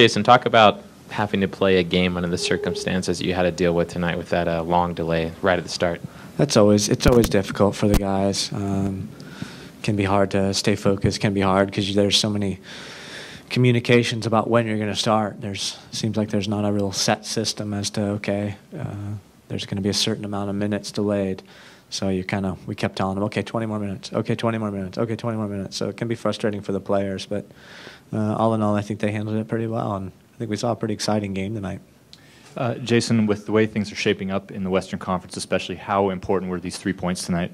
Jason, talk about having to play a game under the circumstances you had to deal with tonight with that long delay right at the start. It's always difficult for the guys. Can be hard to stay focused. Can be hard because there's so many communications about when you're going to start. Seems like there's not a real set system as to there's going to be a certain amount of minutes delayed. So we kept telling them, okay, 20 more minutes, okay, 20 more minutes, okay, 20 more minutes. So it can be frustrating for the players, but all in all, I think they handled it pretty well, and I think we saw a pretty exciting game tonight. Jason, with the way things are shaping up in the Western Conference especially, how important were these 3 points tonight?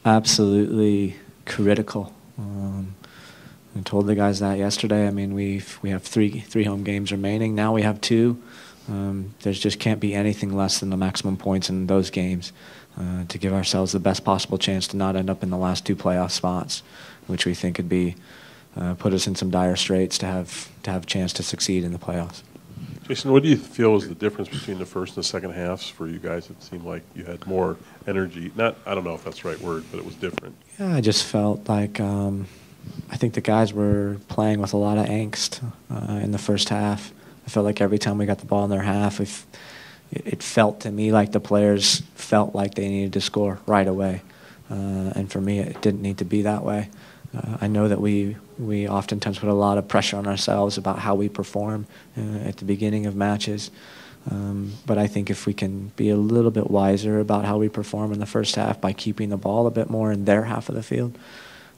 Absolutely critical. I told the guys that yesterday. I mean, we have three home games remaining. Now we have 2. There's just can't be anything less than the maximum points in those games to give ourselves the best possible chance to not end up in the last 2 playoff spots, which we think could be put us in some dire straits to have a chance to succeed in the playoffs. Jason, what do you feel was the difference between the first and the second halves for you guys? It seemed like you had more energy. I don't know if that's the right word, but it was different. Yeah, I just felt like I think the guys were playing with a lot of angst in the first half. I felt like every time we got the ball in their half, it felt to me like the players felt like they needed to score right away. And for me, it didn't need to be that way. I know that we oftentimes put a lot of pressure on ourselves about how we perform at the beginning of matches. But I think if we can be a little bit wiser about how we perform in the first half by keeping the ball a bit more in their half of the field,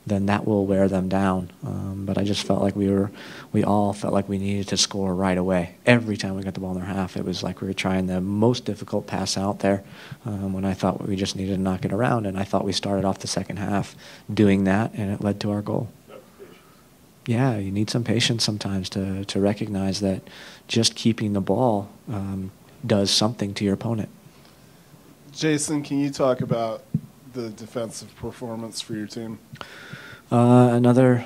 then that will wear them down. But I just felt like we all felt like we needed to score right away. Every time we got the ball in their half, it was like we were trying the most difficult pass out there when I thought we just needed to knock it around. And I thought we started off the second half doing that, and it led to our goal. Yeah, you need some patience sometimes to recognize that just keeping the ball does something to your opponent. Jason, can you talk about the defensive performance for your team? Another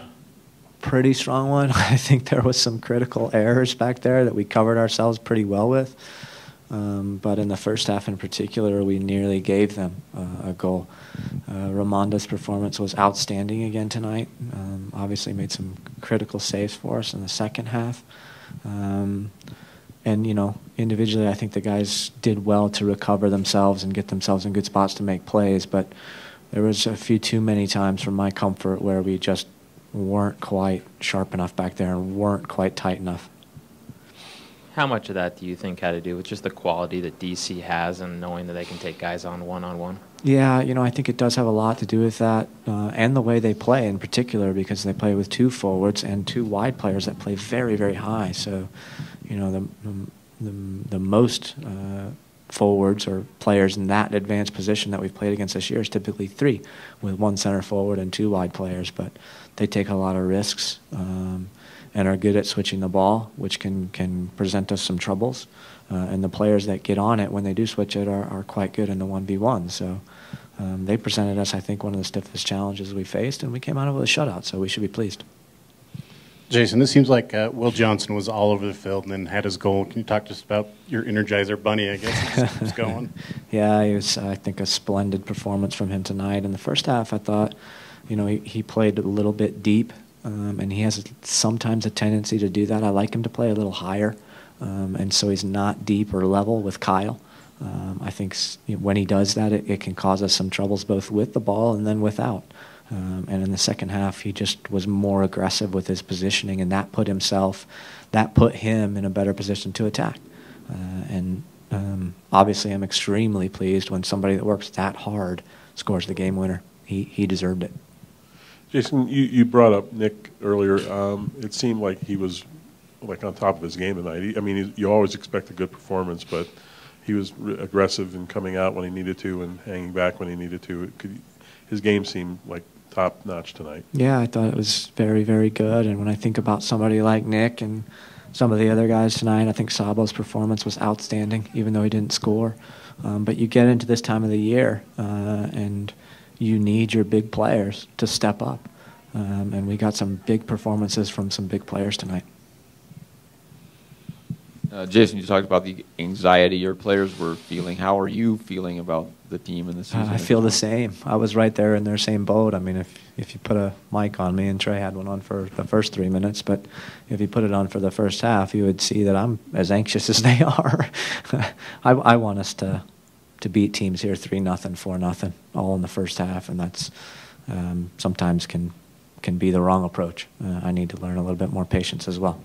pretty strong one. I think there was some critical errors back there that we covered ourselves pretty well with. But in the first half in particular, we nearly gave them a goal. Ramonda's performance was outstanding again tonight. Obviously made some critical saves for us in the second half. And, individually, I think the guys did well to recover themselves and get themselves in good spots to make plays. But there was a few too many times for my comfort where we just weren't quite sharp enough back there and weren't quite tight enough. How much of that do you think had to do with just the quality that DC has and knowing that they can take guys on one-on-one? Yeah, I think it does have a lot to do with that and the way they play in particular, because they play with 2 forwards and 2 wide players that play very, very high. So, the most forwards or players in that advanced position that we've played against this year is typically 3, with 1 center forward and 2 wide players. But they take a lot of risks and are good at switching the ball, which can present us some troubles. And the players that get on it when they do switch it are quite good in the 1v1. So they presented us, I think, one of the stiffest challenges we faced, and we came out of it with a shutout, so we should be pleased. Jason, this seems like Will Johnson was all over the field and then had his goal. Can you talk just about your Energizer Bunny, I guess, was going? Yeah, it was, I think, a splendid performance from him tonight. In the first half, I thought, he played a little bit deep, and he has sometimes a tendency to do that. I like him to play a little higher, and so he's not deep or level with Kyle. I think when he does that, it can cause us some troubles both with the ball and then without. And in the second half, he just was more aggressive with his positioning, and that put him in a better position to attack. And obviously, I'm extremely pleased when somebody that works that hard scores the game winner. He deserved it. Jason, you brought up Nick earlier. It seemed like he was on top of his game tonight. You always expect a good performance, but he was aggressive in coming out when he needed to and hanging back when he needed to. His game seemed like top-notch tonight. Yeah, I thought it was very, very good. And when I think about somebody like Nick and some of the other guys tonight, I think Sabo's performance was outstanding, even though he didn't score. But you get into this time of the year, and you need your big players to step up. And we got some big performances from some big players tonight. Jason, you talked about the anxiety your players were feeling. How are you feeling about the team in the season? I feel the same. I was right there in their same boat. I mean, if you put a mic on me, and Trey had one on for the first 3 minutes, but if you put it on for the first half, you would see that I'm as anxious as they are. I want us to beat teams here 3-0, 4-0, all in the first half, and that's sometimes can be the wrong approach. I need to learn a little bit more patience as well.